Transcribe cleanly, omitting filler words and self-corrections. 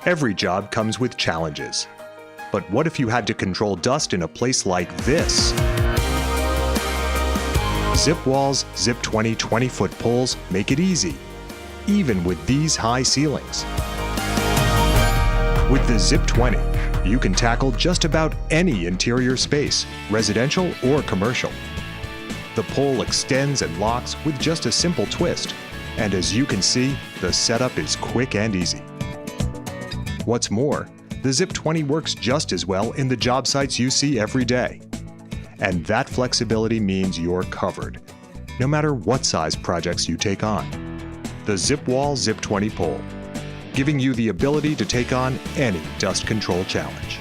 Every job comes with challenges. But what if you had to control dust in a place like this? ZipWall's Zip 20 20-foot poles make it easy, even with these high ceilings. With the Zip 20, you can tackle just about any interior space, residential or commercial. The pole extends and locks with just a simple twist, and as you can see, the setup is quick and easy. What's more, the Zip 20 works just as well in the job sites you see every day. And that flexibility means you're covered, no matter what size projects you take on. The ZipWall Zip 20 pole, giving you the ability to take on any dust control challenge.